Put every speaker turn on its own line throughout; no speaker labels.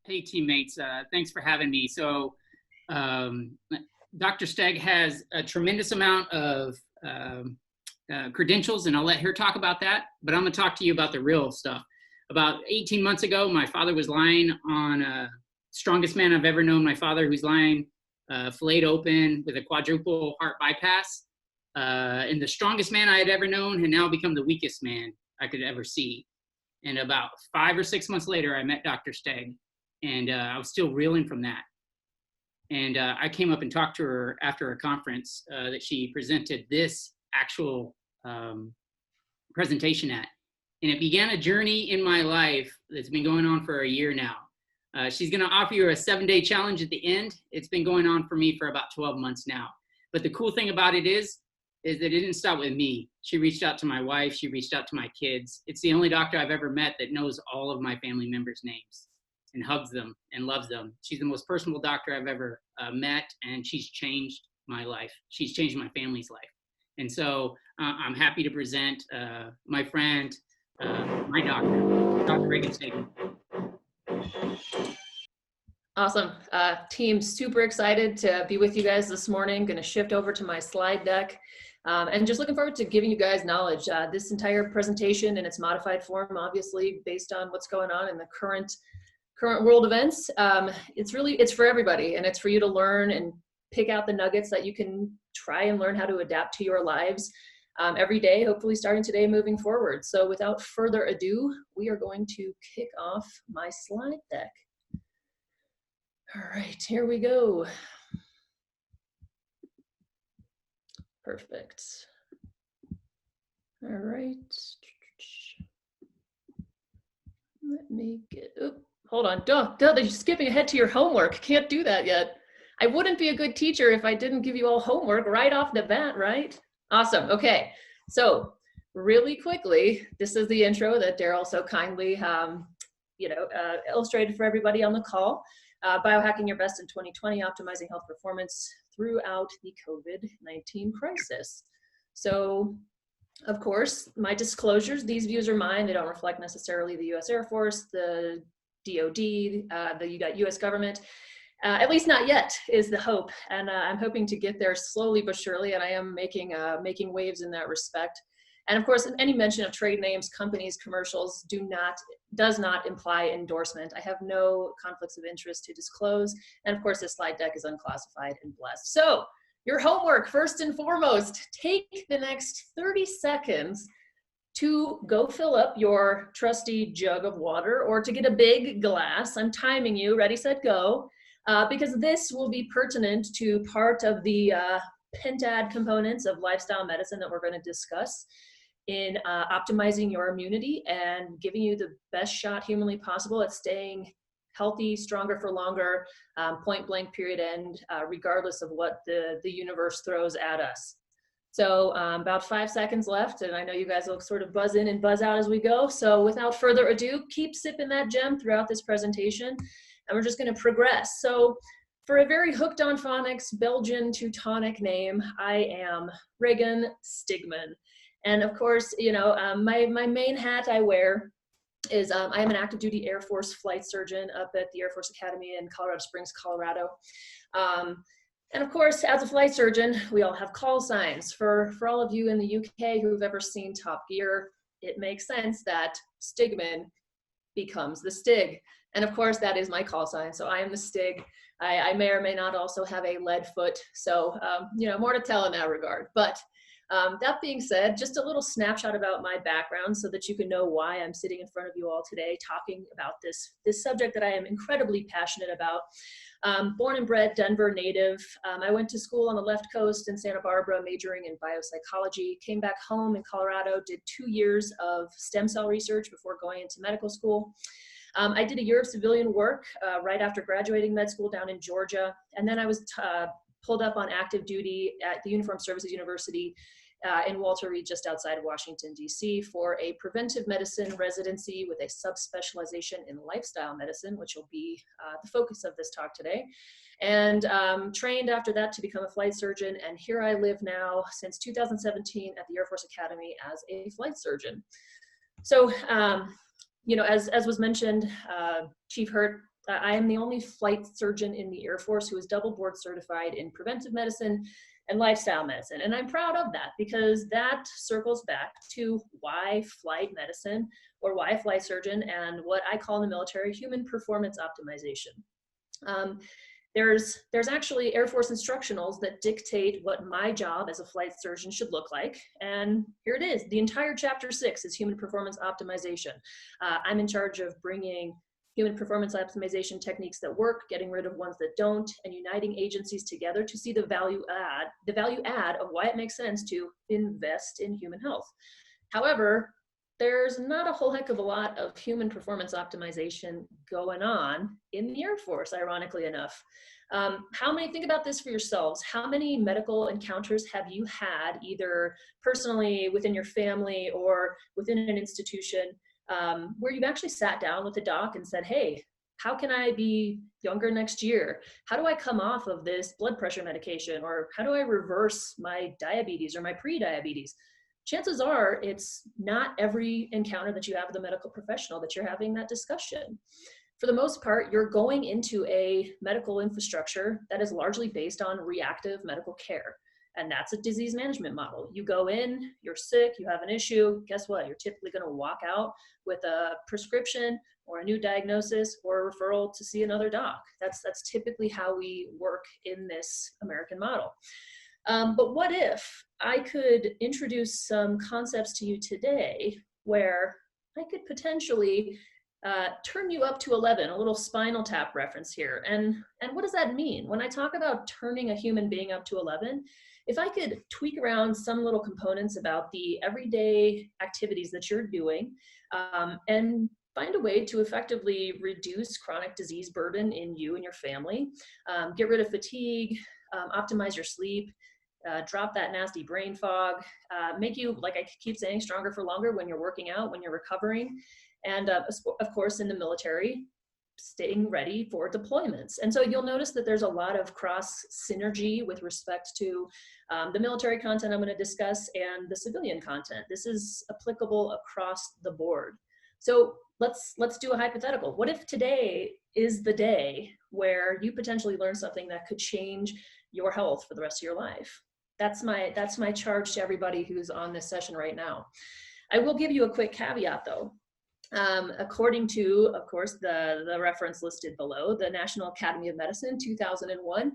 Hey, teammates. Thanks for having me. Um, Dr. Steg has a tremendous amount of credentials, and I'll let her talk about that. But I'm going to talk to you about the real stuff. About 18 months ago, my father was lying on strongest man I've ever known. My father, who's lying filleted open with a quadruple heart bypass. And the strongest man I had ever known had now become the weakest man I could ever see. And about 5 or 6 months later, I met Dr. Steg, and I was still reeling from that. And I came up and talked to her after a conference that she presented this actual presentation at. And it began a journey in my life that's been going on for a year now. She's going to offer you a 7-day challenge at the end. It's been going on for me for about 12 months now. But the cool thing about it is that it didn't stop with me. She reached out to my wife. She reached out to my kids. It's the only doctor I've ever met that knows all of my family members' names and hugs them and loves them. She's the most personable doctor I've ever met, and she's changed my life. She's changed my family's life. And so I'm happy to present my friend, my doctor, Dr. Reagan Stieg.
Awesome. Team, super excited to be with you guys this morning. Going to shift over to my slide deck. And just looking forward to giving you guys knowledge. This entire presentation in its modified form, obviously based on what's going on in the current world events. It's for everybody, and it's for you to learn and pick out the nuggets that you can try and learn how to adapt to your lives every day, hopefully starting today, moving forward. So without further ado, we are going to kick off my slide deck. All right, here we go. Perfect. All right. Let me get, oh, hold on. Duh, you're skipping ahead to your homework. Can't do that yet. I wouldn't be a good teacher if I didn't give you all homework right off the bat, right? Awesome, okay. So really quickly, this is the intro that Daryl so kindly illustrated for everybody on the call. Biohacking your best in 2020, optimizing health performance throughout the COVID-19 crisis. So, of course, my disclosures, these views are mine. They don't reflect necessarily the U.S. Air Force, the DOD, the U.S. government. At least not yet is the hope. And I'm hoping to get there slowly but surely. And I am making waves in that respect. And of course, any mention of trade names, companies, commercials does not imply endorsement. I have no conflicts of interest to disclose. And of course, this slide deck is unclassified and blessed. So your homework, first and foremost, take the next 30 seconds to go fill up your trusty jug of water or to get a big glass. I'm timing you, ready, set, go, because this will be pertinent to part of the pentad components of lifestyle medicine that we're going to discuss in optimizing your immunity and giving you the best shot humanly possible at staying healthy, stronger for longer, point blank period end, regardless of what the universe throws at us. So about 5 seconds left, and I know you guys will sort of buzz in and buzz out as we go. So without further ado, keep sipping that gem throughout this presentation, and we're just going to progress. So for a very hooked on phonics, Belgian Teutonic name, I am Reagan Stigman. And of course, my main hat I wear is I am an active duty Air Force flight surgeon up at the Air Force Academy in Colorado Springs, Colorado. And of course, as a flight surgeon, we all have call signs. For all of you in the UK who've ever seen Top Gear, it makes sense that Stigman becomes the Stig. And of course, that is my call sign. So I am the Stig. I may or may not also have a lead foot. So, more to tell in that regard. But that being said, just a little snapshot about my background so that you can know why I'm sitting in front of you all today talking about this subject that I am incredibly passionate about. Born and bred Denver native. I went to school on the left coast in Santa Barbara, majoring in biopsychology, came back home in Colorado, did 2 years of stem cell research before going into medical school. I did a year of civilian work right after graduating med school down in Georgia, and then I was pulled up on active duty at the Uniformed Services University in Walter Reed, just outside of Washington, D.C., for a preventive medicine residency with a subspecialization in lifestyle medicine, which will be the focus of this talk today. And trained after that to become a flight surgeon. And here I live now since 2017 at the Air Force Academy as a flight surgeon. So, as was mentioned, Chief Hurt I am the only flight surgeon in the Air Force who is double board certified in preventive medicine and lifestyle medicine. And I'm proud of that because that circles back to why flight medicine, or why a flight surgeon, and what I call in the military human performance optimization. There's actually Air Force instructionals that dictate what my job as a flight surgeon should look like. And here it is. The entire chapter 6 is human performance optimization. I'm in charge of bringing human performance optimization techniques that work, getting rid of ones that don't, and uniting agencies together to see the value add of why it makes sense to invest in human health. However, there's not a whole heck of a lot of human performance optimization going on in the Air Force, ironically enough. Think about this for yourselves. How many medical encounters have you had, either personally within your family or within an institution, where you've actually sat down with a doc and said, hey, how can I be younger next year? How do I come off of this blood pressure medication? Or how do I reverse my diabetes or my pre-diabetes? Chances are it's not every encounter that you have with a medical professional that you're having that discussion. For the most part, you're going into a medical infrastructure that is largely based on reactive medical care. And that's a disease management model. You go in, you're sick, you have an issue, guess what? You're typically going to walk out with a prescription or a new diagnosis or a referral to see another doc. That's typically how we work in this American model. But what if I could introduce some concepts to you today where I could potentially turn you up to 11, a little Spinal Tap reference here. And what does that mean? When I talk about turning a human being up to 11, if I could tweak around some little components about the everyday activities that you're doing, and find a way to effectively reduce chronic disease burden in you and your family, get rid of fatigue, optimize your sleep, drop that nasty brain fog, make you, like I keep saying, stronger for longer when you're working out, when you're recovering, and of course in the military, staying ready for deployments. And so you'll notice that there's a lot of cross synergy with respect to the military content I'm going to discuss and the civilian content. This is applicable across the board. So let's do a hypothetical. What if today is the day where you potentially learn something that could change your health for the rest of your life? That's my charge to everybody who's on this session right now. I will give you a quick caveat though. According to, of course, the reference listed below, the National Academy of Medicine, 2001,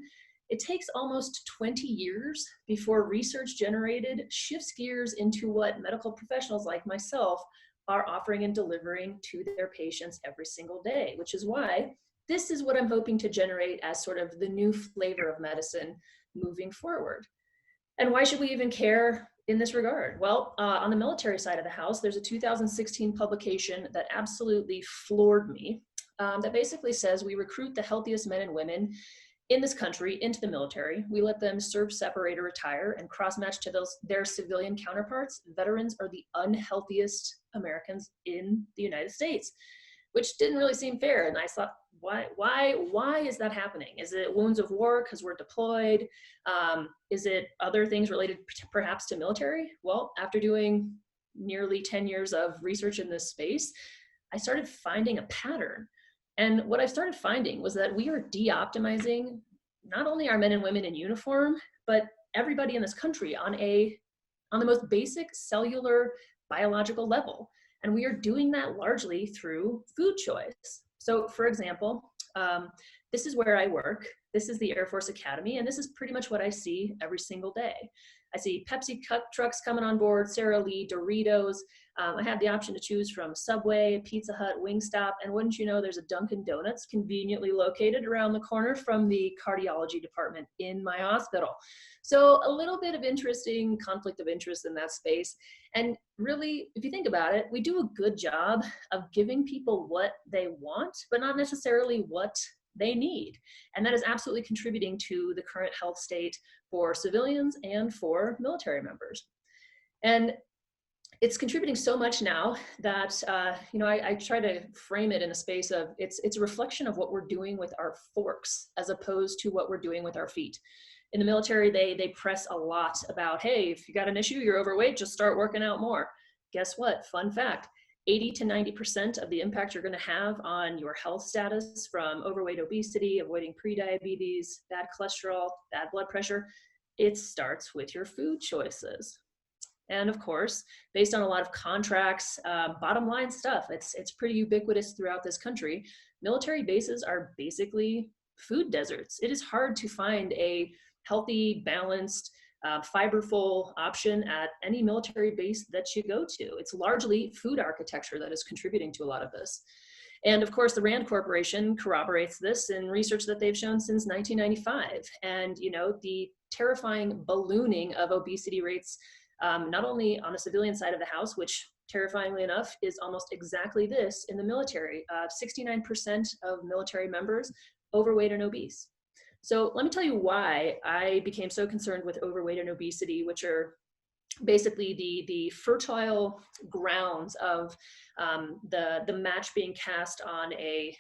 it takes almost 20 years before research generated shifts gears into what medical professionals like myself are offering and delivering to their patients every single day, which is why this is what I'm hoping to generate as sort of the new flavor of medicine moving forward. And why should we even care in this regard? Well, on the military side of the house, there's a 2016 publication that absolutely floored me, that basically says we recruit the healthiest men and women in this country into the military. We let them serve, separate, or retire, and cross-match to their civilian counterparts. Veterans are the unhealthiest Americans in the United States, which didn't really seem fair. And I thought, why is that happening? Is it wounds of war because we're deployed? Is it other things related perhaps to military? Well, after doing nearly 10 years of research in this space, I started finding a pattern. And what I started finding was that we are de-optimizing not only our men and women in uniform, but everybody in this country on the most basic cellular biological level. And we are doing that largely through food choice. So for example, this is where I work. This is the Air Force Academy, and this is pretty much what I see every single day. I see Pepsi trucks coming on board, Sara Lee, Doritos. I have the option to choose from Subway, Pizza Hut, Wingstop, and wouldn't you know, there's a Dunkin' Donuts conveniently located around the corner from the cardiology department in my hospital. So a little bit of interesting conflict of interest in that space. And really, if you think about it, we do a good job of giving people what they want, but not necessarily what they need. And that is absolutely contributing to the current health state for civilians and for military members. And it's contributing so much now that, I try to frame it in a space of, it's a reflection of what we're doing with our forks as opposed to what we're doing with our feet. In the military, they press a lot about, hey, if you got an issue, you're overweight, just start working out more. Guess what? Fun fact. 80 to 90% of the impact you're going to have on your health status from overweight, obesity, avoiding prediabetes, bad cholesterol, bad blood pressure, it starts with your food choices. And of course, based on a lot of contracts, bottom line stuff, it's pretty ubiquitous throughout this country. Military bases are basically food deserts. It is hard to find a healthy, balanced, fiberful option at any military base that you go to. It's largely food architecture that is contributing to a lot of this. And of course, the Rand Corporation corroborates this in research that they've shown since 1995. And, you know, the terrifying ballooning of obesity rates, not only on the civilian side of the house, which terrifyingly enough is almost exactly this in the military. 69% of military members overweight and obese. So let me tell you why I became so concerned with overweight and obesity, which are basically the fertile grounds of the match being cast on a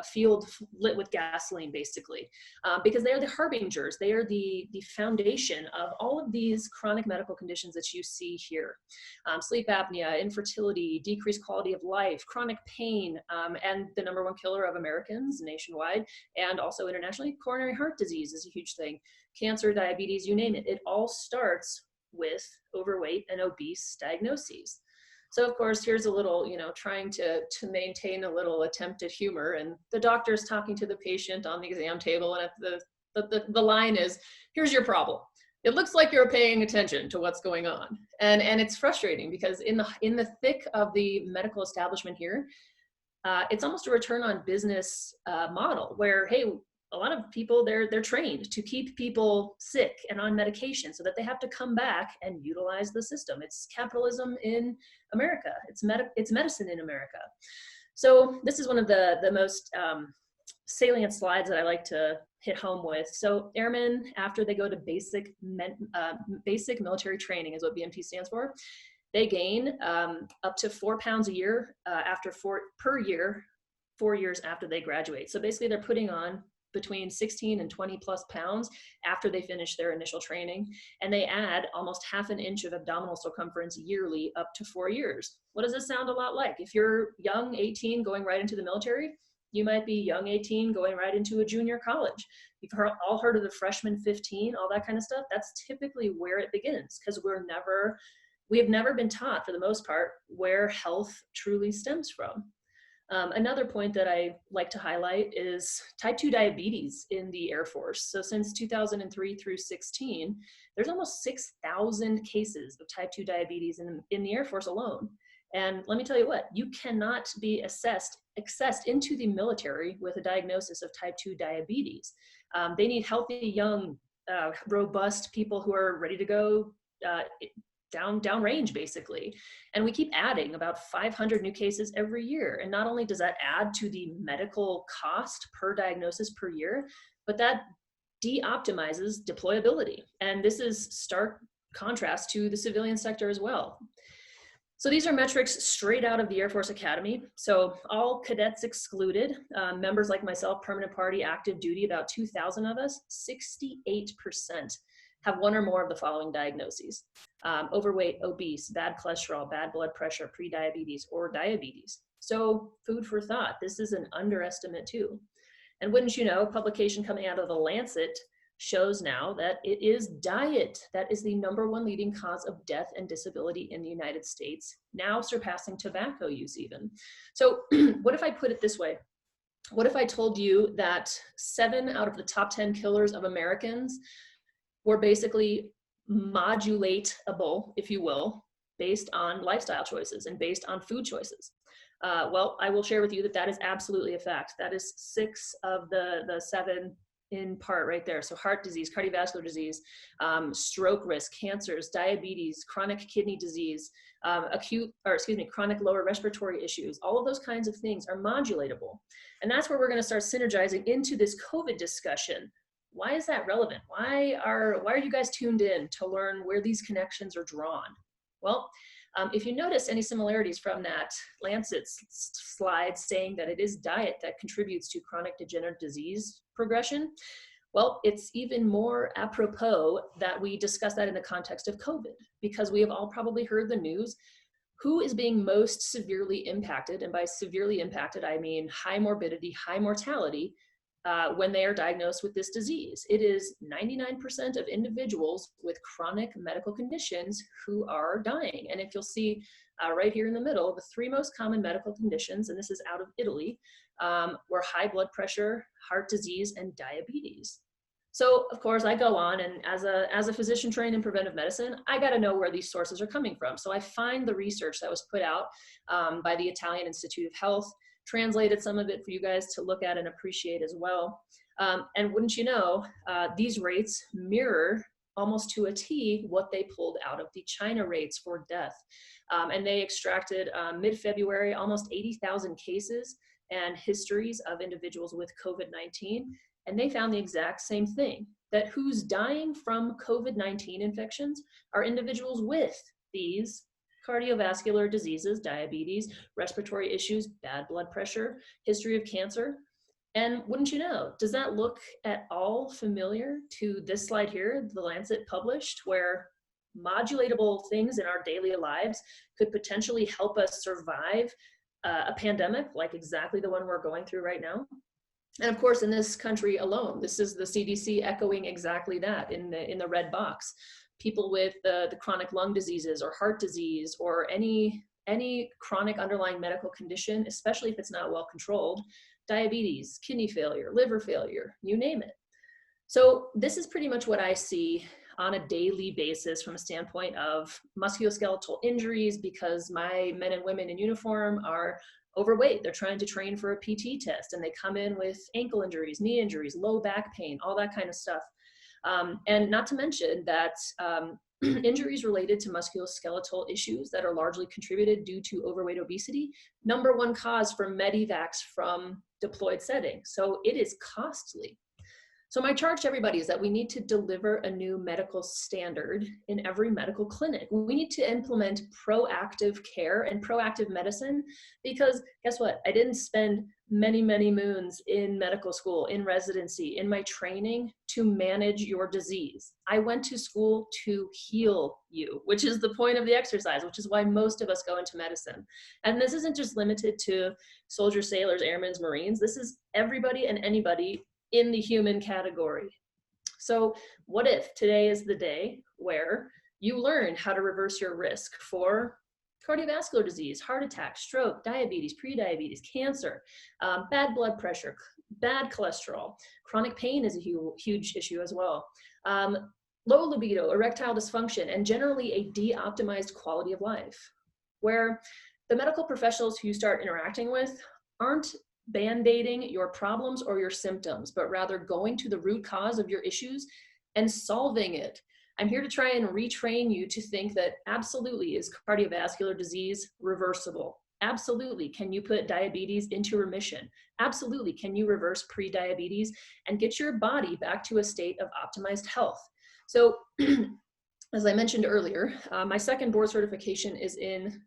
field lit with gasoline, basically, because they are the harbingers. They are the foundation of all of these chronic medical conditions that you see here. Sleep apnea, infertility, decreased quality of life, chronic pain, and the #1 killer of Americans nationwide and also internationally, coronary heart disease is a huge thing. Cancer, diabetes, you name it. It all starts with overweight and obese diagnoses. So of course, here's a little, you know, trying to maintain a little attempt at humor, and the doctor's talking to the patient on the exam table, and the line is, here's your problem. It looks like you're paying attention to what's going on. And it's frustrating because in the thick of the medical establishment here, it's almost a return on business model where, hey, a lot of people, they're trained to keep people sick and on medication so that they have to come back and utilize the system. It's capitalism in America. It's medicine in America. So this is one of the most salient slides that I like to hit home with. So airmen, after they go to basic military training is what BMT stands for, they gain up to 4 pounds a year per year, 4 years after they graduate. So basically they're putting on between 16 and 20 plus pounds after they finish their initial training. And they add almost half an inch of abdominal circumference yearly up to 4 years. What does this sound a lot like? If you're young, 18, going right into the military, you might be young 18 going right into a junior college. You've all heard of the freshman 15, all that kind of stuff. That's typically where it begins because we have never been taught, for the most part, where health truly stems from. Another point that I like to highlight is type 2 diabetes in the Air Force. So since 2003 through 16, there's almost 6,000 cases of type 2 diabetes in the Air Force alone. And let me tell you what, you cannot be accessed into the military with a diagnosis of type 2 diabetes. They need healthy, young, robust people who are ready to go downrange, basically. And we keep adding about 500 new cases every year. And not only does that add to the medical cost per diagnosis per year, but that de-optimizes deployability. And this is stark contrast to the civilian sector as well. So these are metrics straight out of the Air Force Academy. So all cadets excluded, members like myself, permanent party, active duty, about 2,000 of us, 68% have one or more of the following diagnoses: overweight, obese, bad cholesterol, bad blood pressure, prediabetes, or diabetes. So food for thought. This is an underestimate too. And wouldn't you know, a publication coming out of the Lancet shows now that it is diet that is the #1 leading cause of death and disability in the United States, now surpassing tobacco use even. So what if I put it this way? What if I told you that 7 out of the top 10 killers of Americans were basically modulatable, if you will, based on lifestyle choices and based on food choices? Well, I will share with you that that is absolutely a fact. That is 6 of the 7 in part right there. So heart disease, cardiovascular disease, stroke risk, cancers, diabetes, chronic kidney disease, chronic lower respiratory issues. All of those kinds of things are modulatable. And that's where we're going to start synergizing into this COVID discussion. Why is that relevant? Why are you guys tuned in to learn where these connections are drawn? Well, if you notice any similarities from that Lancet slide saying that it is diet that contributes to chronic degenerative disease progression, well, it's even more apropos that we discuss that in the context of COVID, because we have all probably heard the news. who is being most severely impacted? And by severely impacted, I mean high morbidity, high mortality when they are diagnosed with this disease. It is 99% of individuals with chronic medical conditions who are dying. And if you'll see right here in the middle, the three most common medical conditions, and this is out of Italy, were high blood pressure, heart disease, and diabetes. So of course I go on, and as a physician trained in preventive medicine, I got to know where these sources are coming from. So I find the research that was put out by the Italian Institute of Health, translated some of it for you guys to look at and appreciate as well. And wouldn't you know, these rates mirror almost to a T what they pulled out of the China rates for death. And they extracted mid-February almost 80,000 cases and histories of individuals with COVID-19. And they found the exact same thing, that who's dying from COVID-19 infections are individuals with these cardiovascular diseases, diabetes, respiratory issues, bad blood pressure, history of cancer. And wouldn't you know, does that look at all familiar to this slide here, The Lancet published, where modulatable things in our daily lives could potentially help us survive a pandemic like exactly the one we're going through right now? And of course, in this country alone, this is the CDC echoing exactly that in the red box. People with the chronic lung diseases or heart disease or any chronic underlying medical condition, especially if it's not well controlled, diabetes, kidney failure, liver failure, you name it. So this is pretty much what I see on a daily basis from a standpoint of musculoskeletal injuries, because my men and women in uniform are overweight. They're trying to train for a PT test and they come in with ankle injuries, knee injuries, low back pain, all that kind of stuff. And not to mention that injuries related to musculoskeletal issues that are largely contributed due to overweight, obesity, number one cause for medevacs from deployed settings. So it is costly. So my charge to everybody is that we need to deliver a new medical standard in every medical clinic. We need to implement proactive care and proactive medicine, because guess what? I didn't spend many, many moons in medical school, in residency, in my training to manage your disease. I went to school to heal you, which is the point of the exercise, which is why most of us go into medicine. And this isn't just limited to soldiers, sailors, airmen, Marines. This is everybody and anybody in the human category. So what if today is the day where you learn how to reverse your risk for cardiovascular disease, heart attack, stroke, diabetes, prediabetes, cancer, bad blood pressure, bad cholesterol, chronic pain is a huge issue as well, low libido, erectile dysfunction, and generally a de-optimized quality of life, where the medical professionals who you start interacting with aren't band-aiding your problems or your symptoms, but rather going to the root cause of your issues and solving it. I'm here to try and retrain you to think that absolutely is cardiovascular disease reversible. Absolutely, can you put diabetes into remission? Absolutely, can you reverse pre-diabetes and get your body back to a state of optimized health? So as I mentioned earlier, my second board certification is in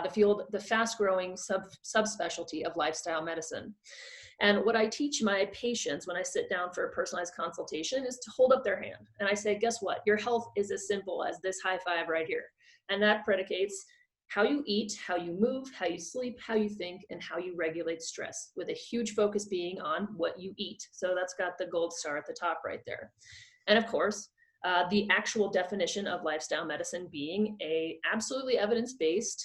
the field, the fast-growing subspecialty of lifestyle medicine. And what I teach my patients when I sit down for a personalized consultation is to hold up their hand. And I say, guess what? Your health is as simple as this high five right here. And that predicates how you eat, how you move, how you sleep, how you think, and how you regulate stress, with a huge focus being on what you eat. So that's got the gold star at the top right there. And of course, the actual definition of lifestyle medicine being a absolutely evidence-based,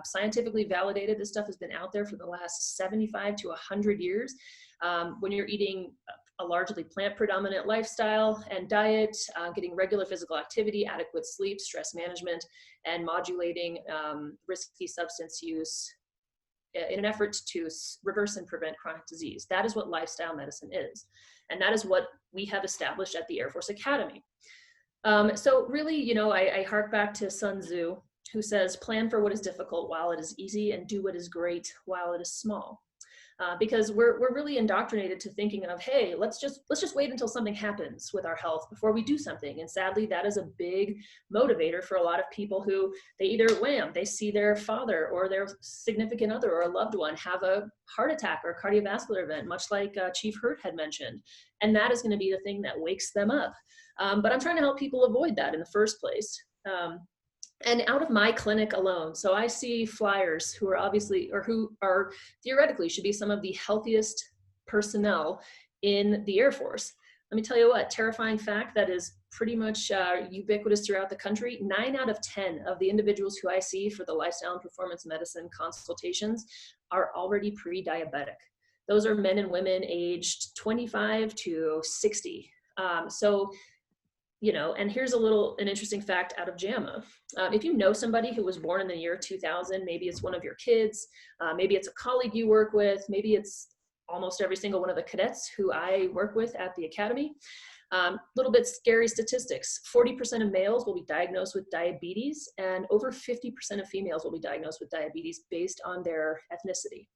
scientifically validated. This stuff has been out there for the last 75 to 100 years. When you're eating a largely plant-predominant lifestyle and diet, getting regular physical activity, adequate sleep, stress management, and modulating risky substance use in an effort to reverse and prevent chronic disease. That is what lifestyle medicine is. And that is what we have established at the Air Force Academy. So really, you know, I hark back to Sun Tzu, who says, plan for what is difficult while it is easy, and do what is great while it is small. Because we're really indoctrinated to thinking of, hey, let's just wait until something happens with our health before we do something. And sadly, that is a big motivator for a lot of people who they either they see their father or their significant other or a loved one have a heart attack or a cardiovascular event, much like Chief Hurt had mentioned. And that is going to be the thing that wakes them up. But I'm trying to help people avoid that in the first place. And out of my clinic alone, so I see flyers who are obviously, or who are theoretically should be some of the healthiest personnel in the Air Force. Let me tell you what, terrifying fact that is pretty much ubiquitous throughout the country. 9 out of 10 of the individuals who I see for the lifestyle and performance medicine consultations are already pre-diabetic. Those are men and women aged 25 to 60. So, you know, and here's an interesting fact out of JAMA. If you know somebody who was born in the year 2000, maybe it's one of your kids, maybe it's a colleague you work with, maybe it's almost every single one of the cadets who I work with at the academy. Little bit scary statistics. 40% of males will be diagnosed with diabetes, and over 50% of females will be diagnosed with diabetes based on their ethnicity.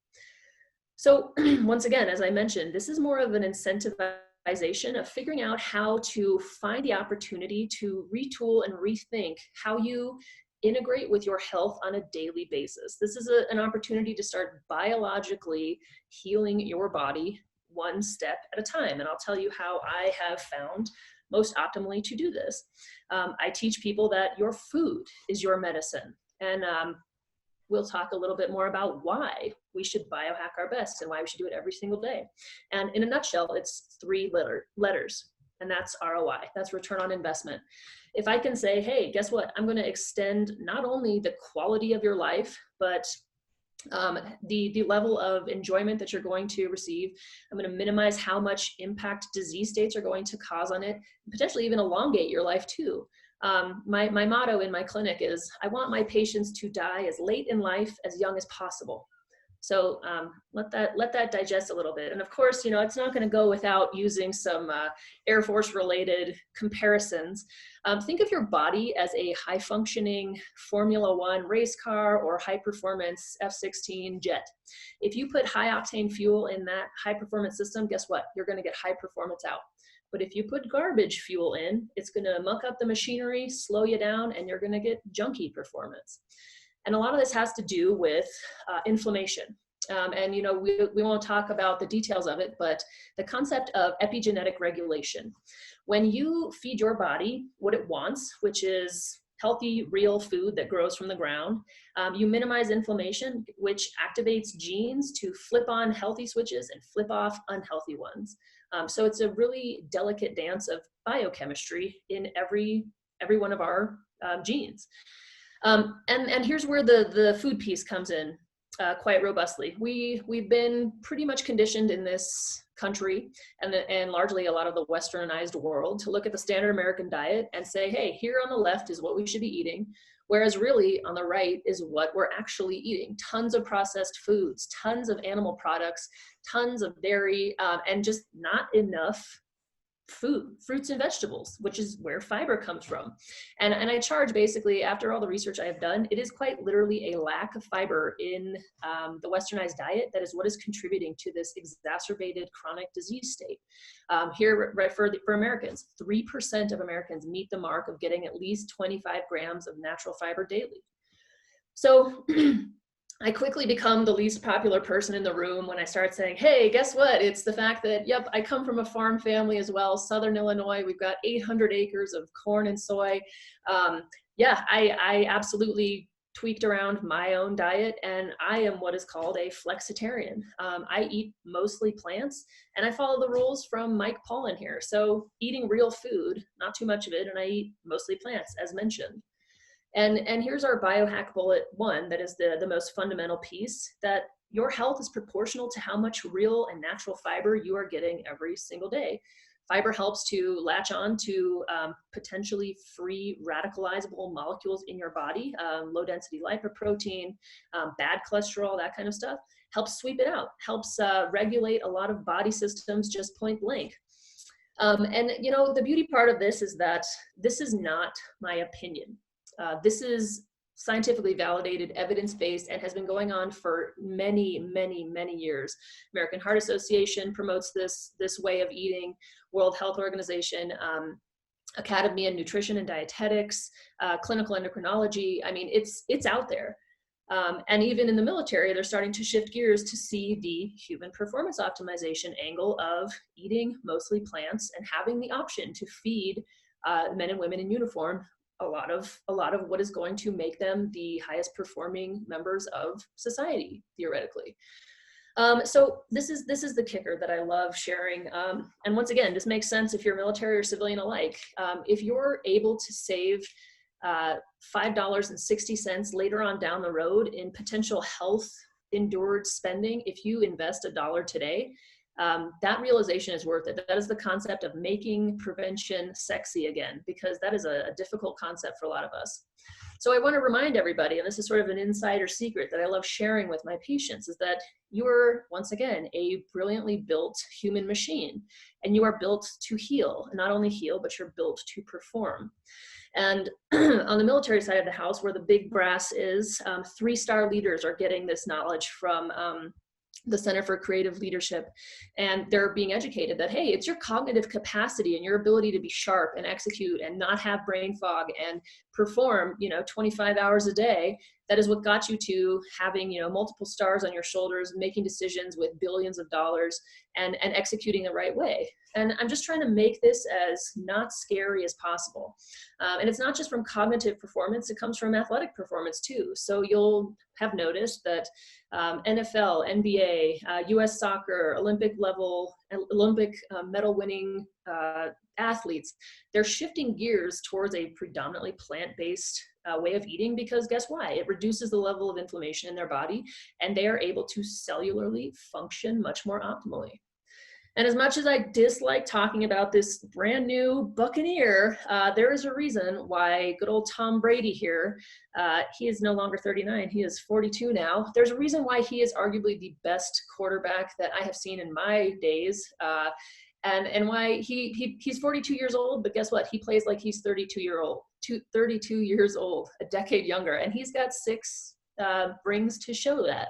So once again, as I mentioned, this is more of an incentivization of figuring out how to find the opportunity to retool and rethink how you integrate with your health on a daily basis. This is an opportunity to start biologically healing your body one step at a time. And I'll tell you how I have found most optimally to do this. I teach people that your food is your medicine. And we'll talk a little bit more about why we should biohack our best and why we should do it every single day. And in a nutshell, it's 3 letters, and that's ROI. That's return on investment. If I can say, hey, guess what? I'm going to extend not only the quality of your life, but the level of enjoyment that you're going to receive. I'm going to minimize how much impact disease states are going to cause on it, and potentially even elongate your life too. My motto in my clinic is, I want my patients to die as late in life, as young as possible. So let that digest a little bit. And of course, you know, it's not going to go without using some Air Force related comparisons. Think of your body as a high functioning Formula One race car or high performance F-16 jet. If you put high octane fuel in that high performance system, guess what? You're going to get high performance out. But if you put garbage fuel in, it's going to muck up the machinery, slow you down, and you're going to get junky performance. And a lot of this has to do with inflammation. And, you know, we won't talk about the details of it, but the concept of epigenetic regulation. When you feed your body what it wants, which is healthy, real food that grows from the ground, you minimize inflammation, which activates genes to flip on healthy switches and flip off unhealthy ones. So it's a really delicate dance of biochemistry in every one of our genes. And here's where the food piece comes in quite robustly. We've been pretty much conditioned in this country and largely a lot of the westernized world to look at the standard American diet and say, hey, here on the left is what we should be eating. Whereas really on the right is what we're actually eating. Tons of processed foods, tons of animal products, tons of dairy, and just not enough food, fruits and vegetables, which is where fiber comes from. And I charge basically, after all the research I have done, it is quite literally a lack of fiber in the westernized diet that is what is contributing to this exacerbated chronic disease state. Here, right, for Americans, 3% of Americans meet the mark of getting at least 25 grams of natural fiber daily. So I quickly become the least popular person in the room when I start saying, hey, guess what? It's the fact that, yep, I come from a farm family as well, Southern Illinois. We've got 800 acres of corn and soy. Yeah, I absolutely tweaked around my own diet, and I am what is called a flexitarian. I eat mostly plants, and I follow the rules from Mike Pollan here. So eating real food, not too much of it, and I eat mostly plants, as mentioned. And here's our biohack bullet 1, that is the most fundamental piece, that your health is proportional to how much real and natural fiber you are getting every single day. Fiber helps to latch on to potentially free radicalizable molecules in your body, low density lipoprotein, bad cholesterol, that kind of stuff. Helps sweep it out, helps regulate a lot of body systems just point blank. And you know, the beauty part of this is that this is not my opinion. This is scientifically validated, evidence-based, and has been going on for many, many, many years. American Heart Association promotes this way of eating, World Health Organization, Academy of Nutrition and Dietetics, clinical endocrinology. I mean, it's out there. And even in the military, they're starting to shift gears to see the human performance optimization angle of eating mostly plants and having the option to feed men and women in uniform a lot of what is going to make them the highest performing members of society, theoretically. So this is the kicker that I love sharing. And once again, this makes sense if you're military or civilian alike. If you're able to save $5.60 later on down the road in potential health endured spending, if you invest $1 today, that realization is worth it. That is the concept of making prevention sexy again, because that is a difficult concept for a lot of us. So I want to remind everybody, and this is sort of an insider secret that I love sharing with my patients, is that you are, once again, a brilliantly built human machine, and you are built to heal. Not only heal, but you're built to perform. And on the military side of the house, where the big brass is, 3-star leaders are getting this knowledge from the Center for Creative Leadership, and they're being educated that, hey, it's your cognitive capacity and your ability to be sharp and execute and not have brain fog and perform, 25 hours a day. That is what got you to having, multiple stars on your shoulders, making decisions with billions of dollars, and executing the right way. And I'm just trying to make this as not scary as possible. And it's not just from cognitive performance, it comes from athletic performance too. So you'll have noticed that NFL, NBA, US soccer, Olympic medal winning athletes, they're shifting gears towards a predominantly plant-based way of eating, because guess why? It reduces the level of inflammation in their body, and they are able to cellularly function much more optimally. And as much as I dislike talking about this brand new Buccaneer, there is a reason why good old Tom Brady here, he is no longer 39, he is 42 now. There's a reason why he is arguably the best quarterback that I have seen in my days. And why he's 42 years old, but guess what? He plays like he's 32 years old, a decade younger, and he's got 6 rings to show that.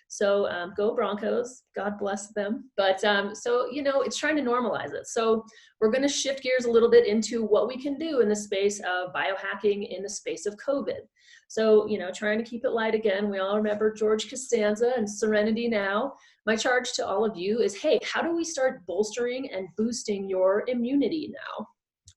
So go Broncos, God bless them. But so, it's trying to normalize it. So we're going to shift gears a little bit into what we can do in the space of biohacking in the space of COVID. So, trying to keep it light again. We all remember George Costanza and Serenity Now. My charge to all of you is, hey, how do we start bolstering and boosting your immunity now?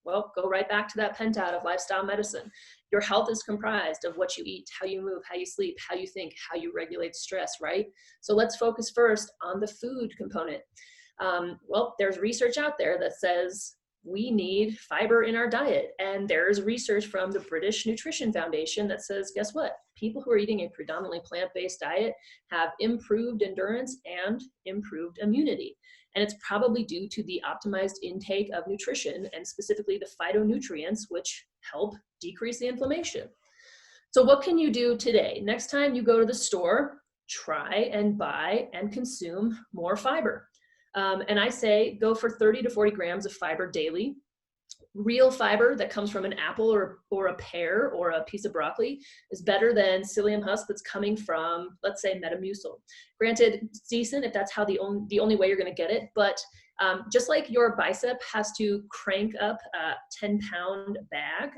Well, go right back to that pentat of lifestyle medicine. Your health is comprised of what you eat, how you move, how you sleep, how you think, how you regulate stress, right? So let's focus first on the food component. Well, there's research out there that says we need fiber in our diet. And there's research from the British Nutrition Foundation that says, guess what? People who are eating a predominantly plant-based diet have improved endurance and improved immunity. And it's probably due to the optimized intake of nutrition, and specifically the phytonutrients, which help decrease the inflammation. So what can you do today? Next time you go to the store, try and buy and consume more fiber. And I say go for 30 to 40 grams of fiber daily. Real fiber that comes from an apple or a pear or a piece of broccoli is better than psyllium husk that's coming from, let's say, Metamucil. Granted, it's decent if that's how the only way you're going to get it, but just like your bicep has to crank up a 10-pound bag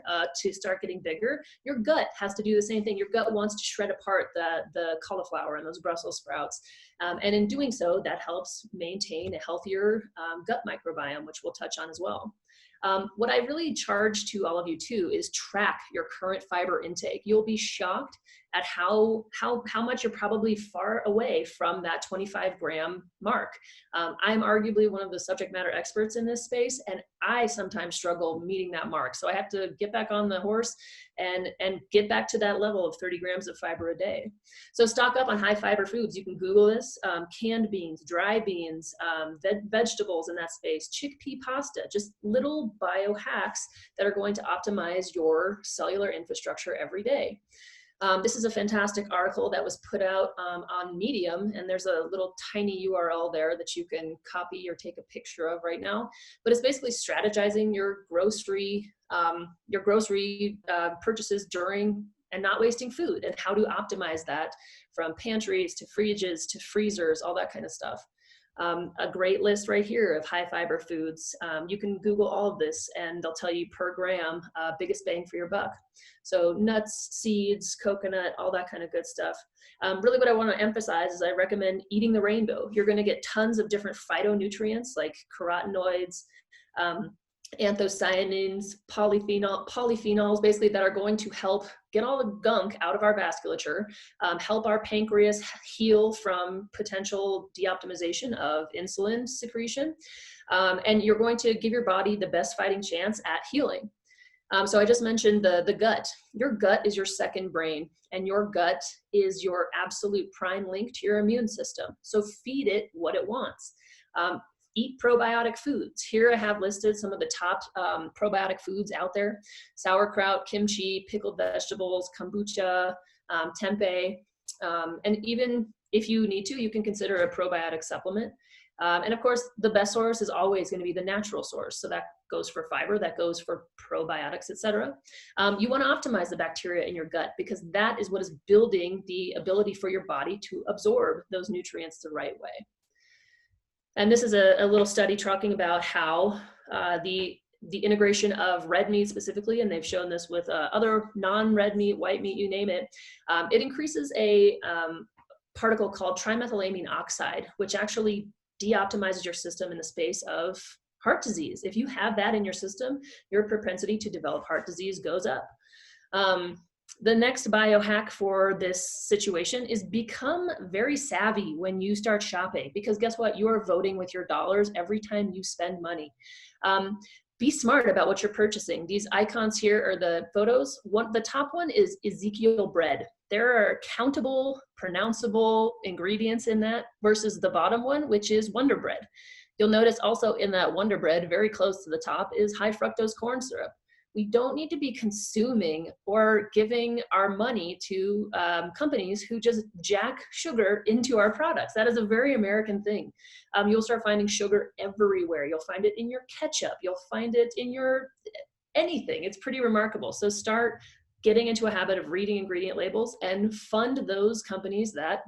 to start getting bigger, your gut has to do the same thing. Your gut wants to shred apart the cauliflower and those Brussels sprouts. And in doing so, that helps maintain a healthier gut microbiome, which we'll touch on as well. What I really charge to all of you too is track your current fiber intake. You'll be shocked at how much you're probably far away from that 25-gram mark. I'm arguably one of the subject matter experts in this space, and I sometimes struggle meeting that mark. So I have to get back on the horse and get back to that level of 30 grams of fiber a day. So stock up on high fiber foods. You can Google this, canned beans, dry beans, vegetables in that space, chickpea pasta, just little biohacks that are going to optimize your cellular infrastructure every day. This is a fantastic article that was put out on Medium, and there's a little tiny URL there that you can copy or take a picture of right now. But it's basically strategizing your grocery purchases during and not wasting food, and how to optimize that from pantries to fridges to freezers, all that kind of stuff. A great list right here of high fiber foods. You can Google all of this and they'll tell you per gram, biggest bang for your buck. So nuts, seeds, coconut, all that kind of good stuff. Really what I want to emphasize is I recommend eating the rainbow. You're going to get tons of different phytonutrients like carotenoids, anthocyanins, polyphenols, basically, that are going to help get all the gunk out of our vasculature, help our pancreas heal from potential deoptimization of insulin secretion. And you're going to give your body the best fighting chance at healing. So I just mentioned the gut. Your gut is your second brain, and your gut is your absolute prime link to your immune system. So feed it what it wants. Eat probiotic foods. Here I have listed some of the top probiotic foods out there: sauerkraut, kimchi, pickled vegetables, kombucha, tempeh, and even if you need to, you can consider a probiotic supplement. And of course, the best source is always going to be the natural source. So that goes for fiber, that goes for probiotics, etc. You want to optimize the bacteria in your gut, because that is what is building the ability for your body to absorb those nutrients the right way. And this is a little study talking about how the integration of red meat specifically, and they've shown this with other non-red meat, white meat, you name it, it increases a particle called trimethylamine oxide, which actually deoptimizes your system in the space of heart disease. If you have that in your system, your propensity to develop heart disease goes up. The next biohack for this situation is become very savvy when you start shopping, because guess what? You are voting with your dollars every time you spend money. Be smart about what you're purchasing. These icons here are the photos. The top one is Ezekiel bread. There are countable, pronounceable ingredients in that, versus the bottom one, which is Wonder Bread. You'll notice also in that Wonder Bread, very close to the top, is high fructose corn syrup. We don't need to be consuming or giving our money to companies who just jack sugar into our products. That is a very American thing. You'll start finding sugar everywhere. You'll find it in your ketchup. You'll find it in your anything. It's pretty remarkable. So start getting into a habit of reading ingredient labels and fund those companies that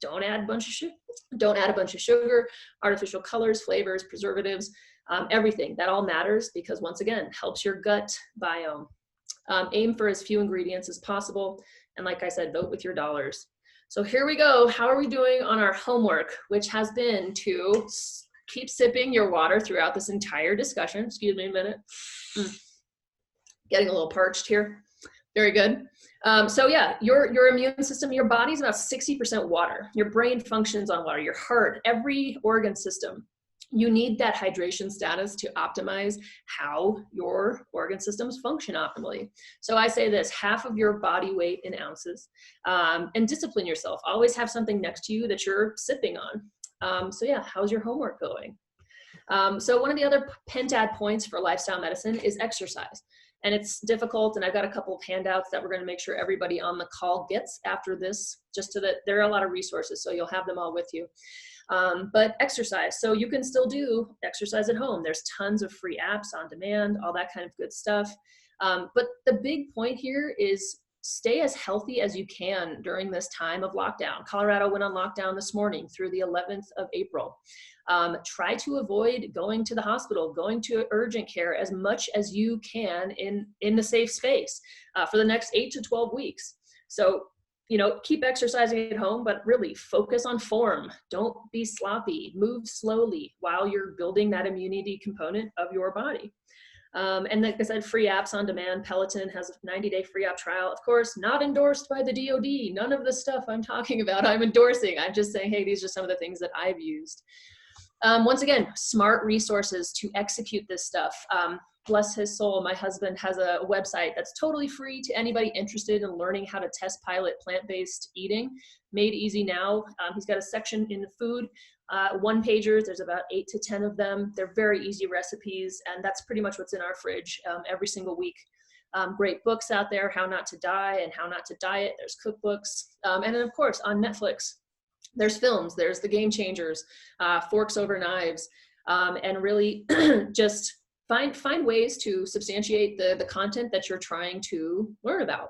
don't add a bunch of sugar, artificial colors, flavors, preservatives, everything. That all matters, because once again, helps your gut biome. Aim for as few ingredients as possible. And like I said, vote with your dollars. So here we go. How are we doing on our homework, which has been to keep sipping your water throughout this entire discussion. Excuse me a minute. Getting a little parched here. Very good. So yeah, your immune system, your body's about 60% water. Your brain functions on water, your heart, every organ system. You need that hydration status to optimize how your organ systems function optimally. So I say this: half of your body weight in ounces, and discipline yourself. Always have something next to you that you're sipping on. So yeah, how's your homework going? So one of the other pentad points for lifestyle medicine is exercise. And it's difficult, and I've got a couple of handouts that we're going to make sure everybody on the call gets after this, just so that there are a lot of resources, so you'll have them all with you. But exercise, so you can still do exercise at home. There's tons of free apps on demand, all that kind of good stuff. But the big point here is stay as healthy as you can during this time of lockdown. Colorado went on lockdown this morning through the 11th of April. Try to avoid going to the hospital, going to urgent care as much as you can in the safe space for the next 8 to 12 weeks. So, keep exercising at home, but really focus on form. Don't be sloppy. Move slowly while you're building that immunity component of your body. And like I said, free apps on demand. Peloton has a 90-day free app trial. Of course, not endorsed by the DoD. None of the stuff I'm talking about I'm endorsing. I'm just saying, hey, these are some of the things that I've used. Once again, smart resources to execute this stuff. Bless his soul, my husband has a website that's totally free to anybody interested in learning how to test pilot plant-based eating. Made Easy Now. He's got a section in the food, one-pagers. There's about 8 to 10 of them. They're very easy recipes, and that's pretty much what's in our fridge every single week. Great books out there, How Not to Die and How Not to Diet. There's cookbooks. And then, of course, on Netflix, there's films. There's The Game Changers, Forks Over Knives, and really just find ways to substantiate the content that you're trying to learn about.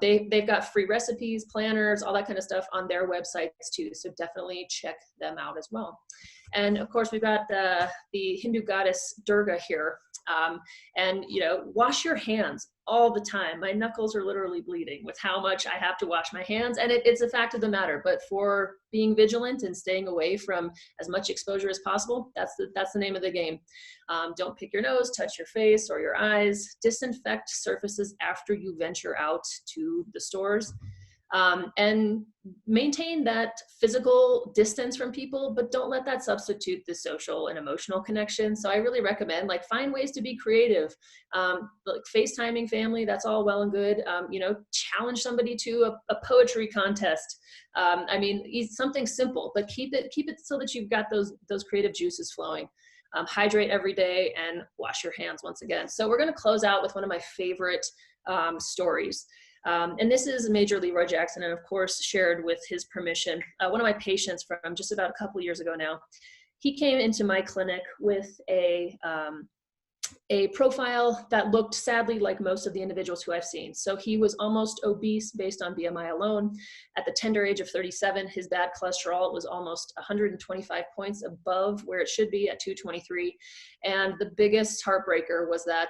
They've got free recipes, planners, all that kind of stuff on their websites too. So definitely check them out as well. And of course, we've got the Hindu goddess Durga here. And wash your hands. all the time. My knuckles are literally bleeding with how much I have to wash my hands. And it's a fact of the matter, but for being vigilant and staying away from as much exposure as possible, that's the name of the game. Don't pick your nose, touch your face or your eyes, disinfect surfaces after you venture out to the stores. And maintain that physical distance from people, but don't let that substitute the social and emotional connection. So I really recommend, like, find ways to be creative. Like FaceTiming family, that's all well and good. Challenge somebody to a poetry contest. I mean, something simple, but keep it so that you've got those creative juices flowing. Hydrate every day and wash your hands once again. So we're going to close out with one of my favorite stories. And this is Major Leroy Jackson, and of course shared with his permission. One of my patients from just about a couple years ago now, he came into my clinic with a profile that looked sadly like most of the individuals who I've seen. So he was almost obese based on BMI alone. At the tender age of 37, his bad cholesterol was almost 125 points above where it should be at 223. And the biggest heartbreaker was that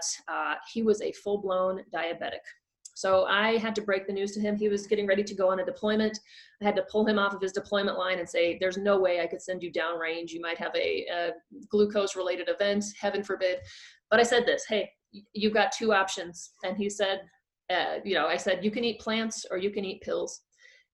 he was a full-blown diabetic. So I had to break the news to him. He was getting ready to go on a deployment. I had to pull him off of his deployment line and say, there's no way I could send you downrange. You might have a glucose-related event, heaven forbid. But I said this, hey, you've got two options. And he said, I said, you can eat plants or you can eat pills.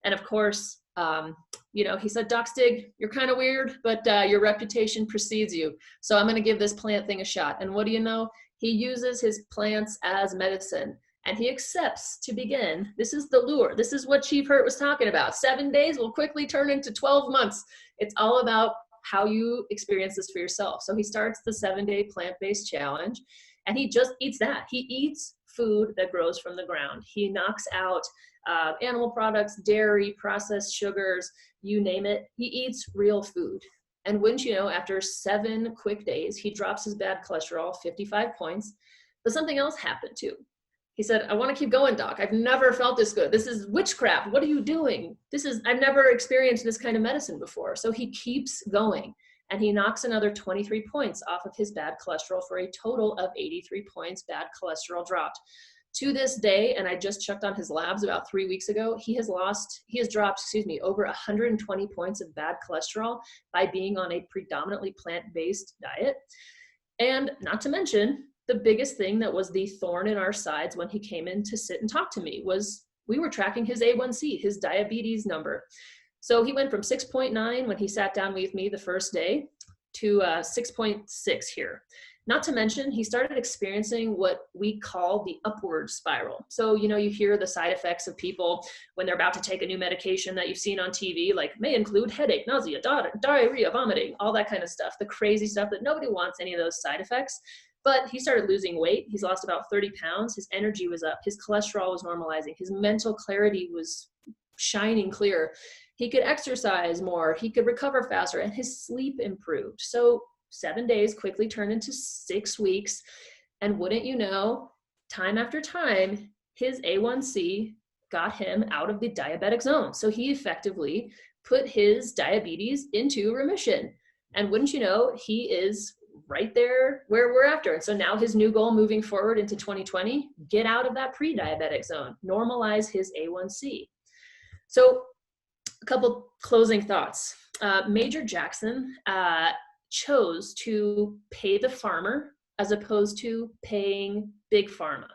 And of course, he said, Doc Stieg, you're kind of weird, but your reputation precedes you. So I'm going to give this plant thing a shot. And what do you know? He uses his plants as medicine. And he accepts to begin. This is the lure. This is what Chief Hurt was talking about. 7 days will quickly turn into 12 months. It's all about how you experience this for yourself. So he starts the 7-day plant-based challenge, and he just eats that. He eats food that grows from the ground. He knocks out animal products, dairy, processed sugars, you name it. He eats real food. And wouldn't you know, after 7 quick days, he drops his bad cholesterol 55 points. But something else happened too. He said, I want to keep going, Doc. I've never felt this good. This is witchcraft. What are you doing? I've never experienced this kind of medicine before. So he keeps going, and he knocks another 23 points off of his bad cholesterol for a total of 83 points bad cholesterol dropped. To this day, and I just checked on his labs about 3 weeks ago, he has dropped over 120 points of bad cholesterol by being on a predominantly plant-based diet. And not to mention, the biggest thing that was the thorn in our sides when he came in to sit and talk to me was we were tracking his A1C, his diabetes number. So he went from 6.9 when he sat down with me the first day to 6.6 here. Not to mention, he started experiencing what we call the upward spiral. So, you hear the side effects of people when they're about to take a new medication that you've seen on TV, like may include headache, nausea, diarrhea, vomiting, all that kind of stuff, the crazy stuff that nobody wants any of those side effects. But he started losing weight. He's lost about 30 pounds. His energy was up. His cholesterol was normalizing. His mental clarity was shining clear. He could exercise more. He could recover faster, and his sleep improved. So 7 days quickly turned into 6 weeks. And wouldn't you know, time after time, his A1C got him out of the diabetic zone. So he effectively put his diabetes into remission. And wouldn't you know, he is right there where we're after. And so now his new goal moving forward into 2020, get out of that pre-diabetic zone, normalize his A1C. So a couple closing thoughts. Major Jackson chose to pay the farmer as opposed to paying big pharma.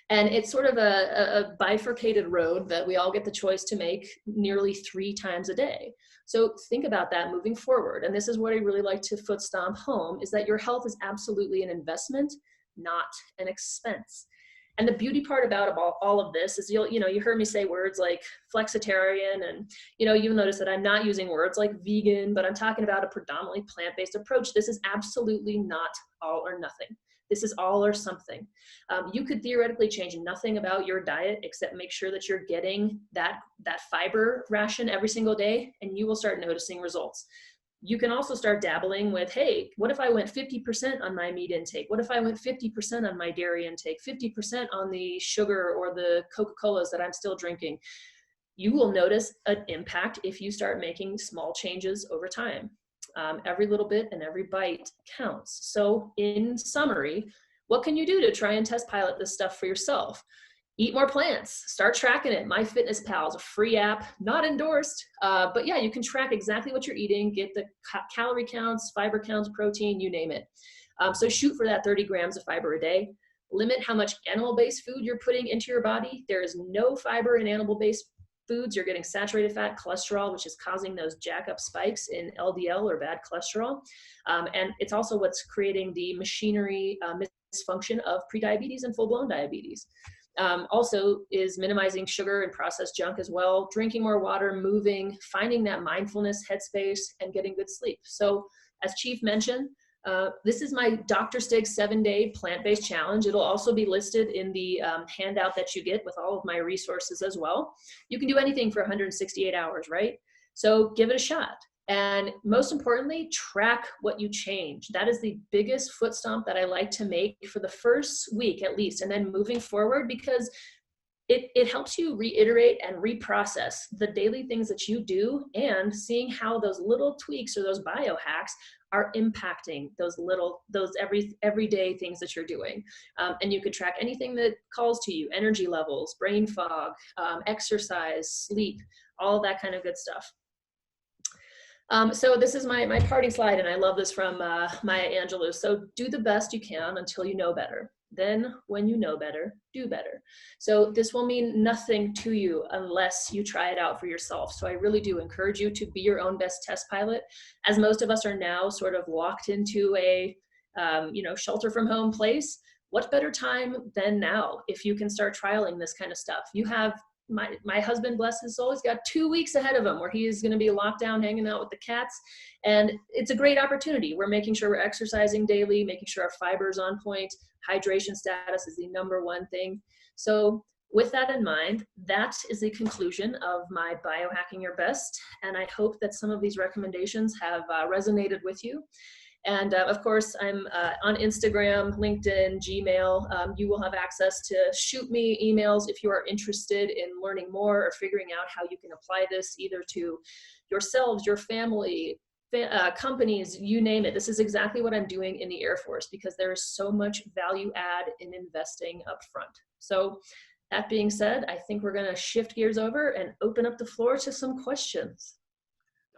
And it's sort of a bifurcated road that we all get the choice to make nearly 3 times a day. So think about that moving forward. And this is what I really like to foot stomp home, is that your health is absolutely an investment, not an expense. And the beauty part about all of this is, you heard me say words like flexitarian, and you'll notice that I'm not using words like vegan, but I'm talking about a predominantly plant-based approach. This is absolutely not all or nothing. This is all or something. You could theoretically change nothing about your diet except make sure that you're getting that fiber ration every single day, and you will start noticing results. You can also start dabbling with, hey, what if I went 50% on my meat intake? What if I went 50% on my dairy intake, 50% on the sugar or the Coca-Colas that I'm still drinking? You will notice an impact if you start making small changes over time. Every little bit and every bite counts. So in summary, what can you do to try and test pilot this stuff for yourself? Eat more plants, start tracking it. MyFitnessPal is a free app, not endorsed, but yeah, you can track exactly what you're eating, get the calorie counts, fiber counts, protein, you name it. So shoot for that 30 grams of fiber a day. Limit how much animal-based food you're putting into your body. There is no fiber in animal-based foods. You're getting saturated fat, cholesterol, which is causing those jack-up spikes in LDL or bad cholesterol. And it's also what's creating the machinery misfunction of prediabetes and full-blown diabetes. Also is minimizing sugar and processed junk as well, drinking more water, moving, finding that mindfulness headspace, and getting good sleep. So as Chief mentioned, this is my Dr. Stieg 7-day plant-based challenge. It'll also be listed in the handout that you get with all of my resources as well. You can do anything for 168 hours, right? So give it a shot. And most importantly, track what you change. That is the biggest foot stomp that I like to make for the first week at least, and then moving forward, because it helps you reiterate and reprocess the daily things that you do, and seeing how those little tweaks or those biohacks are impacting those everyday things that you're doing. And you could track anything that calls to you: energy levels, brain fog, exercise, sleep, all that kind of good stuff. So this is my parting slide, and I love this from Maya Angelou. So do the best you can until you know better. Then when you know better, do better. So this will mean nothing to you unless you try it out for yourself. So I really do encourage you to be your own best test pilot. As most of us are now sort of locked into a shelter from home place, what better time than now if you can start trialing this kind of stuff? You have my husband, bless his soul, has got 2 weeks ahead of him where he is going to be locked down, hanging out with the cats. And it's a great opportunity. We're making sure we're exercising daily, making sure our fiber is on point. Hydration status is the #1 thing. So with that in mind, that is the conclusion of my Biohacking Your Best. And I hope that some of these recommendations have resonated with you. And of course, I'm on Instagram, LinkedIn, Gmail. You will have access to shoot me emails if you are interested in learning more or figuring out how you can apply this either to yourselves, your family, companies, you name it. This is exactly what I'm doing in the Air Force, because there is so much value add in investing up front. So that being said, I think we're going to shift gears over and open up the floor to some questions.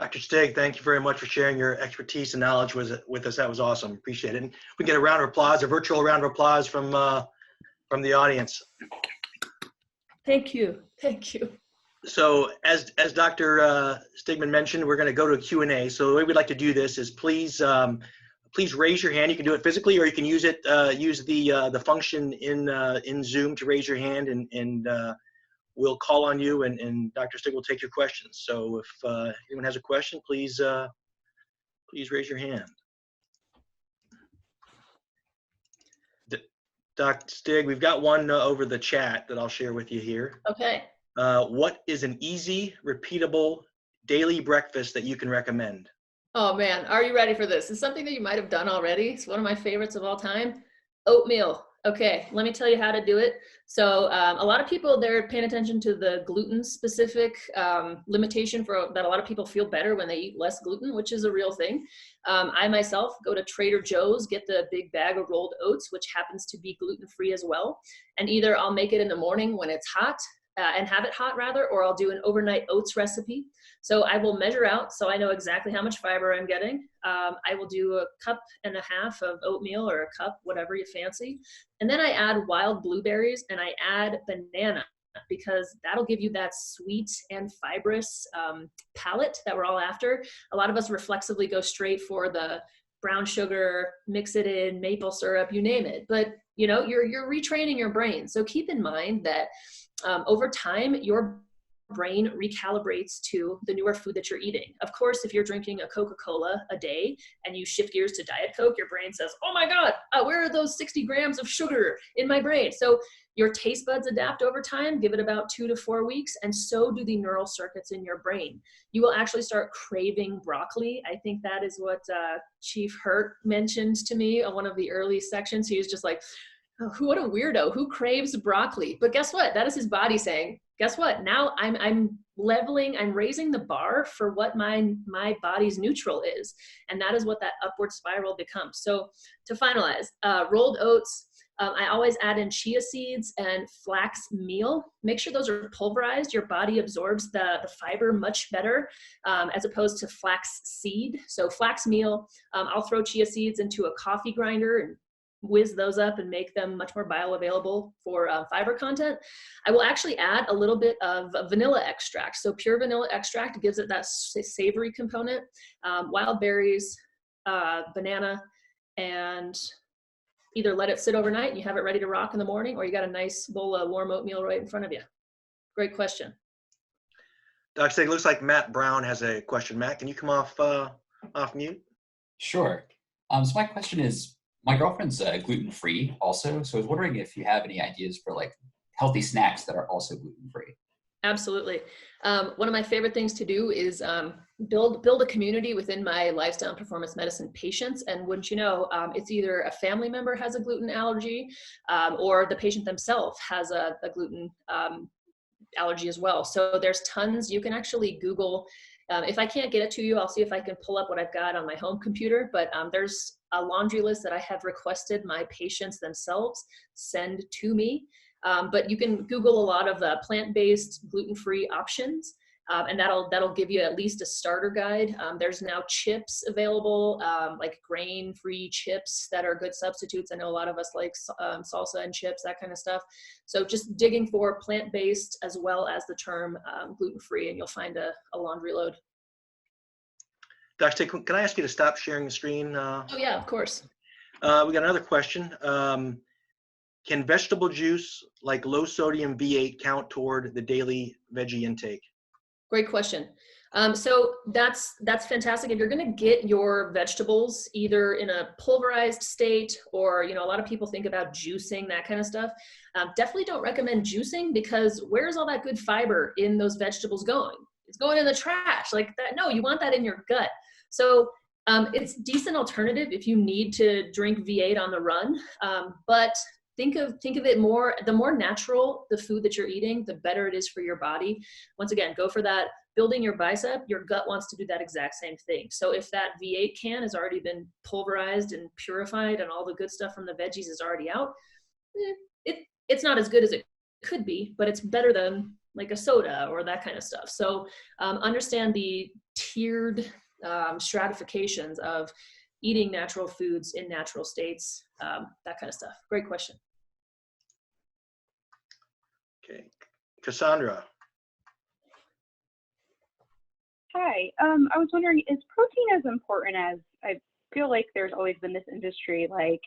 Dr. Stieg, thank you very much for sharing your expertise and knowledge with us. That was awesome. Appreciate it. And we get a round of applause, a virtual round of applause from the audience.
Thank you. Thank you.
So as Dr. Stigman mentioned, we're going to go to a Q&A. So the way we'd like to do this is please raise your hand. You can do it physically, or you can use the function in Zoom to raise your hand, and we'll call on you, and Dr. Stieg will take your questions. So if anyone has a question, please raise your hand. Dr. Stieg, we've got one over the chat that I'll share with you here.
Okay.
What is an easy, repeatable daily breakfast that you can recommend?
Oh man, are you ready for this? It's something that you might have done already. It's one of my favorites of all time. Oatmeal. Okay, let me tell you how to do it. So a lot of people, they're paying attention to the gluten-specific limitation that a lot of people feel better when they eat less gluten, which is a real thing. I myself go to Trader Joe's, get the big bag of rolled oats, which happens to be gluten-free as well. And either I'll make it in the morning when it's hot, and have it hot rather, or I'll do an overnight oats recipe. So I will measure out so I know exactly how much fiber I'm getting. I will do 1.5 cups of oatmeal, or a cup, whatever you fancy. And then I add wild blueberries and I add banana, because that'll give you that sweet and fibrous palate that we're all after. A lot of us reflexively go straight for the brown sugar, mix it in, maple syrup, you name it. But you're retraining your brain. So keep in mind that over time, your brain recalibrates to the newer food that you're eating. Of course, if you're drinking a Coca-Cola a day and you shift gears to Diet Coke, your brain says, oh my God, where are those 60 grams of sugar in my brain? So your taste buds adapt over time. Give it about 2 to 4 weeks, and so do the neural circuits in your brain. You will actually start craving broccoli. I think that is what Chief Hurt mentioned to me on one of the early sections. He was just like, what a weirdo, who craves broccoli? But guess what? That is his body saying, guess what? Now I'm raising the bar for what my body's neutral is. And that is what that upward spiral becomes. So to finalize, rolled oats, I always add in chia seeds and flax meal. Make sure those are pulverized. Your body absorbs the fiber much better as opposed to flax seed. So flax meal, I'll throw chia seeds into a coffee grinder and whiz those up and make them much more bioavailable for fiber content. I will actually add a little bit of vanilla extract. So pure vanilla extract gives it that savory component. Wild berries, banana, and either let it sit overnight and you have it ready to rock in the morning, or you got a nice bowl of warm oatmeal right in front of you. Great question.
Dr. Stieg, looks like Matt Brown has a question. Matt, can you come off mute?
Sure. So my question is, my girlfriend's gluten-free also, so I was wondering if you have any ideas for like healthy snacks that are also gluten-free.
Absolutely. One of my favorite things to do is build a community within my lifestyle and performance medicine patients. And wouldn't you know, it's either a family member has a gluten allergy or the patient themselves has a gluten allergy as well. So there's tons. You can actually Google. If I can't get it to you, I'll see if I can pull up what I've got on my home computer. But there's a laundry list that I have requested my patients themselves send to me. But you can Google a lot of plant-based, gluten-free options, and that'll give you at least a starter guide. There's now chips available, like grain-free chips that are good substitutes. I know a lot of us like salsa and chips, that kind of stuff. So just digging for plant-based as well as the term gluten-free, and you'll find a laundry load.
Dr. Stieg, can I ask you to stop sharing the screen?
Oh yeah, of course.
We got another question. Can vegetable juice like low sodium V8 count toward the daily veggie intake?
Great question. So that's fantastic. If you're going to get your vegetables either in a pulverized state or, you know, a lot of people think about juicing, that kind of stuff. Definitely don't recommend juicing, because where's all that good fiber in those vegetables going? It's going in the trash like that. No, you want that in your gut. So it's a decent alternative if you need to drink V8 on the run. But think of it more, the more natural the food that you're eating, the better it is for your body. Once again, go for that. Building your bicep, your gut wants to do that exact same thing. So if that V8 can has already been pulverized and purified and all the good stuff from the veggies is already out, it's not as good as it could be, but it's better than like a soda or that kind of stuff. So understand the tiered stratifications of eating natural foods in natural states, that kind of stuff. Great question.
Okay, Cassandra.
Hi, I was wondering, is protein as important as, I feel like there's always been this industry, like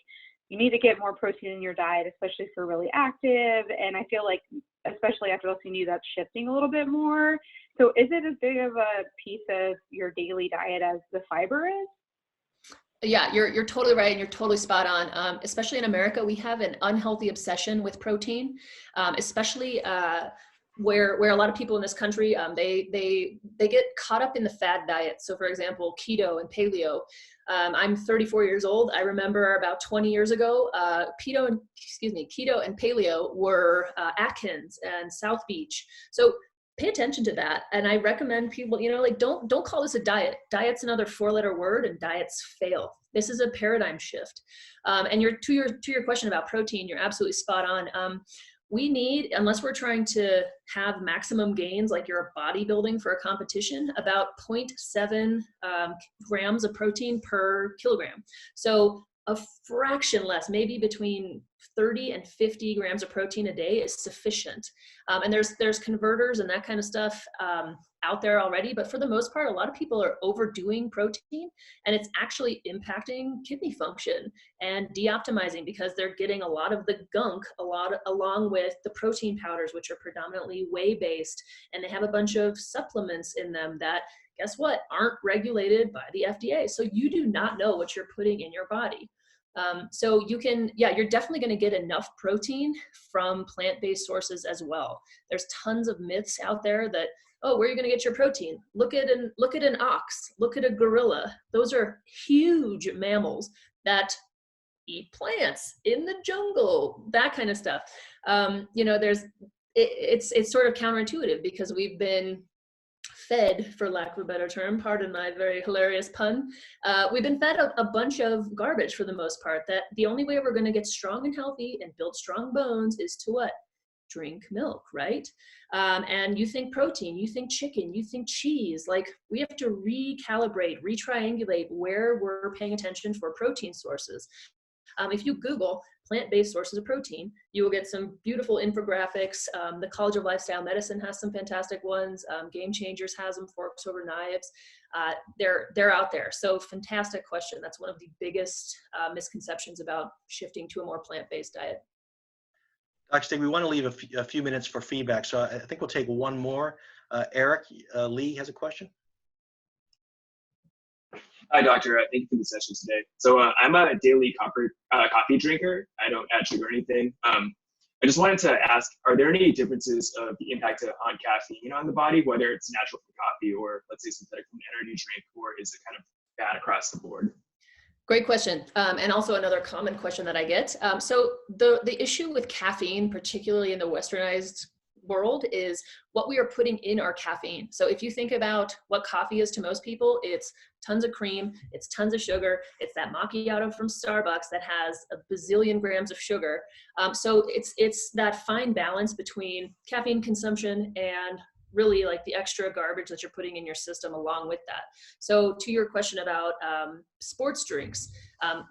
you need to get more protein in your diet, especially for really active. And I feel like, especially after listening to you, that's shifting a little bit more. So is it as big of a piece of your daily diet as the fiber is?
Yeah, you're totally right, and you're totally spot on. Especially in America, we have an unhealthy obsession with protein, especially where a lot of people in this country they get caught up in the fad diet. So, for example, keto and paleo. I'm 34 years old. I remember about 20 years ago, keto and paleo were Atkins and South Beach. So pay attention to that. And I recommend people, you know, like don't call this a diet. Diet's another 4-letter word, and diets fail. This is a paradigm shift. And to your question about protein, you're absolutely spot on. We need, unless we're trying to have maximum gains, like you're bodybuilding for a competition, about 0.7 grams of protein per kilogram. So a fraction less, maybe between 30 and 50 grams of protein a day is sufficient. And there's converters and that kind of stuff out there already, but for the most part, a lot of people are overdoing protein, and it's actually impacting kidney function and de-optimizing because they're getting a lot of the gunk along with the protein powders, which are predominantly whey-based, and they have a bunch of supplements in them that, guess what, aren't regulated by the FDA. So you do not know what you're putting in your body. So you can, you're definitely going to get enough protein from plant-based sources as well. There's tons of myths out there that, oh, where are you going to get your protein? Look at an ox, look at a gorilla. Those are huge mammals that eat plants in the jungle, that kind of stuff. You know, it's sort of counterintuitive because we've been fed, for lack of a better term, pardon my very hilarious pun, we've been fed a bunch of garbage for the most part, that the only way we're going to get strong and healthy and build strong bones is to what? Drink milk, right? And you think protein, you think chicken, you think cheese. Like, we have to recalibrate, retriangulate where we're paying attention for protein sources. If you Google plant-based sources of protein, you will get some beautiful infographics. The College of Lifestyle Medicine has some fantastic ones. Game Changers has them, Forks Over Knives. They're out there. So fantastic question. That's one of the biggest misconceptions about shifting to a more plant-based diet.
Dr. Stieg, we want to leave a few minutes for feedback, so I think we'll take one more. Eric Lee has a question.
Hi, doctor. Thank you for the session today. So I'm a daily coffee drinker. I don't add sugar or anything. I just wanted to ask, are there any differences of the impact on caffeine on the body, whether it's natural from coffee or, let's say, synthetic from an energy drink, or is it kind of bad across the board?
Great question. And also another common question that I get. So the issue with caffeine, particularly in the westernized world, is what we are putting in our caffeine. So if you think about what coffee is to most people, it's tons of cream, it's tons of sugar, it's that macchiato from Starbucks that has a bazillion grams of sugar. So it's that fine balance between caffeine consumption and really like the extra garbage that you're putting in your system along with that. So to your question about sports drinks,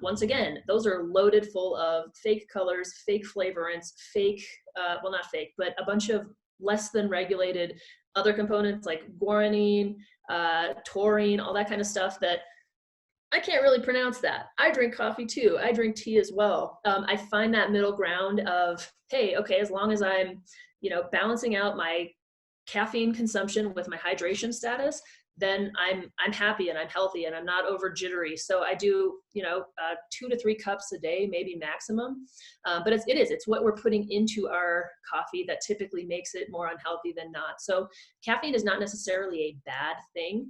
once again, those are loaded full of fake colors, fake flavorants, well, not fake, but a bunch of less than regulated other components like guanine, taurine, all that kind of stuff that I can't really pronounce that. I drink coffee too. I drink tea as well. I find that middle ground of, hey, okay, as long as I'm, balancing out my caffeine consumption with my hydration status, then I'm happy and I'm healthy and I'm not over jittery. So I do, 2 to 3 cups a day, maybe maximum. But it's what we're putting into our coffee that typically makes it more unhealthy than not. So caffeine is not necessarily a bad thing.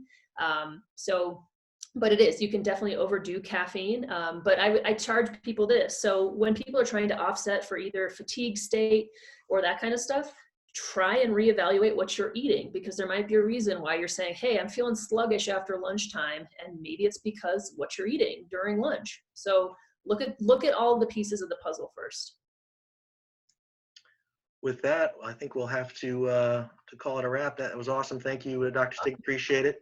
But it is, you can definitely overdo caffeine. But I charge people this. So when people are trying to offset for either fatigue state or that kind of stuff, try and reevaluate what you're eating, because there might be a reason why you're saying, hey, I'm feeling sluggish after lunchtime. And maybe it's because what you're eating during lunch. So look at all the pieces of the puzzle first.
With that, I think we'll have to call it a wrap. That was awesome. Thank you, Dr. Stieg. Appreciate it.